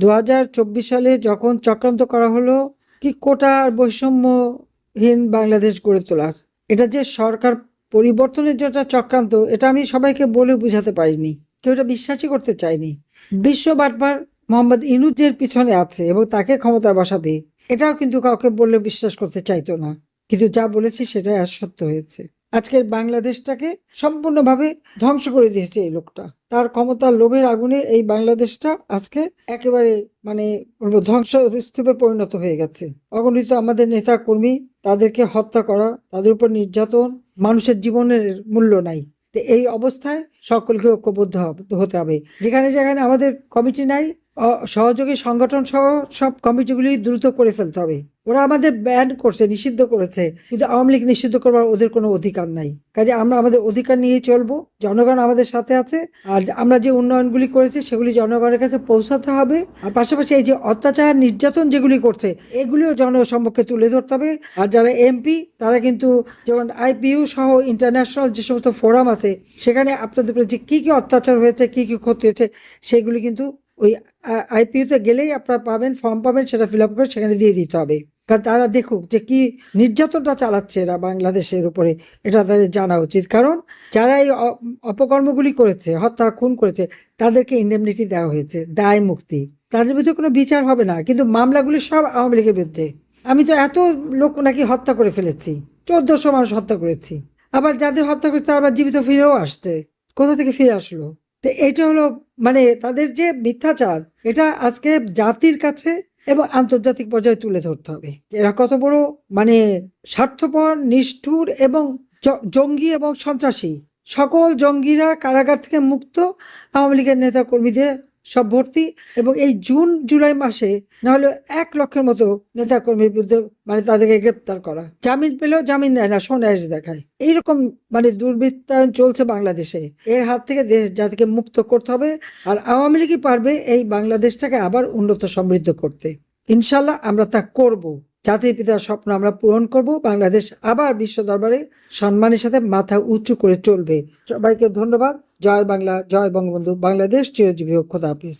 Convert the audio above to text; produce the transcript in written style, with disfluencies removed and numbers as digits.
2024 সালে যখন চক্রান্ত করা হলো কি কোটা আর বৈষম্যহীন বাংলাদেশ গড়ে তোলার, এটা যে সরকার পরিবর্তনের যেটা চক্রান্ত, এটা আমি সবাইকে বলে বুঝাতে পারিনি, কেউ এটা বিশ্বাসই করতে চায়নি। বিশ্ব বাটপার মোহাম্মদ ইউনূসের পিছনে আছে এবং তাকে ক্ষমতায় বসাবে, এটাও কিন্তু কাউকে বললে বিশ্বাস করতে চাইতো না, কিন্তু যা বলেছি সেটাই আজ সত্য হয়েছে। আজকের বাংলাদেশটাকে সম্পূর্ণভাবে ধ্বংস করে দিয়েছে এই লোকটা। তার ক্ষমতার লোভের আগুনে এই বাংলাদেশটা আজকে একেবারে মানে ধ্বংস স্তূপে পরিণত হয়ে গেছে। অগণিত আমাদের নেতা কর্মী, তাদেরকে হত্যা করা, তাদের উপর নির্যাতন, মানুষের জীবনের মূল্য নাই। তো এই অবস্থায় সকলকে ঐক্যবদ্ধ হতে হবে। যেখানে যেখানে আমাদের কমিটি নাই, সহযোগী সংগঠন সহ সব কমিটিগুলি দ্রুত করে ফেলতে হবে। ওরা আমাদের ব্যান করছে, নিষিদ্ধ করেছে, কিন্তু আওয়ামী লীগ নিষিদ্ধ করবার ওদের কোনো অধিকার নাই। কাজে আমরা আমাদের অধিকার নিয়েই চলবো। জনগণ আমাদের সাথে আছে, আর আমরা যে উন্নয়নগুলি করেছি সেগুলি জনগণের কাছে পৌঁছাতে হবে। আর পাশাপাশি এই যে অত্যাচার নির্যাতন যেগুলি করছে এগুলিও জনসম্মুখে তুলে ধরতে হবে। আর যারা এমপি তারা কিন্তু যেমন IPU সহ ইন্টারন্যাশনাল যে সমস্ত ফোরাম আছে সেখানে আপনাদের উপরে যে কী কী অত্যাচার হয়েছে, কী কী ক্ষতি হয়েছে সেগুলি কিন্তু ওই IPU-তে গেলেই আপনারা পাবেন, ফর্ম পাবেন, সেটা ফিল আপ করে সেখানে দিয়ে দিতে হবে। কারণ তারা দেখুক যে কি নির্যাতনটা চালাচ্ছে এরা বাংলাদেশের উপরে, এটা তাদের জানা উচিত। কারণ যারা এই অপকর্মগুলি করেছে, হত্যা খুন করেছে, তাদেরকে ইন্ডেমনিটি দেওয়া হয়েছে, দায় মুক্তি, তাদের বিরুদ্ধে কোনো বিচার হবে না, কিন্তু মামলাগুলি সব আওয়ামী লীগের বিরুদ্ধে। আমি তো এত লোক নাকি হত্যা করে ফেলেছি, 1400 মানুষ হত্যা করেছি, আবার যাদের হত্যা করেছে আবার জীবিত ফিরেও আসছে। কোথা থেকে ফিরে আসলো? তো এটা হলো মানে তাদের যে মিথ্যাচার, এটা আজকে জাতির কাছে এবং আন্তর্জাতিক পর্যায়ে তুলে ধরতে হবে। এরা কত বড় মানে স্বার্থপর, নিষ্ঠুর এবং জঙ্গি এবং সন্ত্রাসী। সকল জঙ্গিরা কারাগার থেকে মুক্ত, আওয়ামী লীগের নেতা কর্মীদের সব ভর্তি, এবং এই জুন জুলাই মাসে না হলে 1 লক্ষের মতো নেতা কর্মীর বিরুদ্ধে মানে তাদেরকে গ্রেপ্তার করা, জামিন পেলেও জামিন দেয় না, সোনাইশ দেখায়। এইরকম মানে দুর্বৃত্তায়ন চলছে বাংলাদেশে। এর হাত থেকে দেশ জাতিকে মুক্ত করতে হবে। আর আওয়ামী লীগই পারবে এই বাংলাদেশটাকে আবার উন্নত সমৃদ্ধ করতে। ইনশাল্লাহ আমরা তা করব। জাতির পিতার স্বপ্ন আমরা পূরণ করব। বাংলাদেশ আবার বিশ্ব দরবারে সম্মানের সাথে মাথা উঁচু করে চলবে। সবাইকে ধন্যবাদ। জয় বাংলা, জয় বঙ্গবন্ধু, বাংলাদেশ চিরজীবী হোক। খোদা হাফেজ।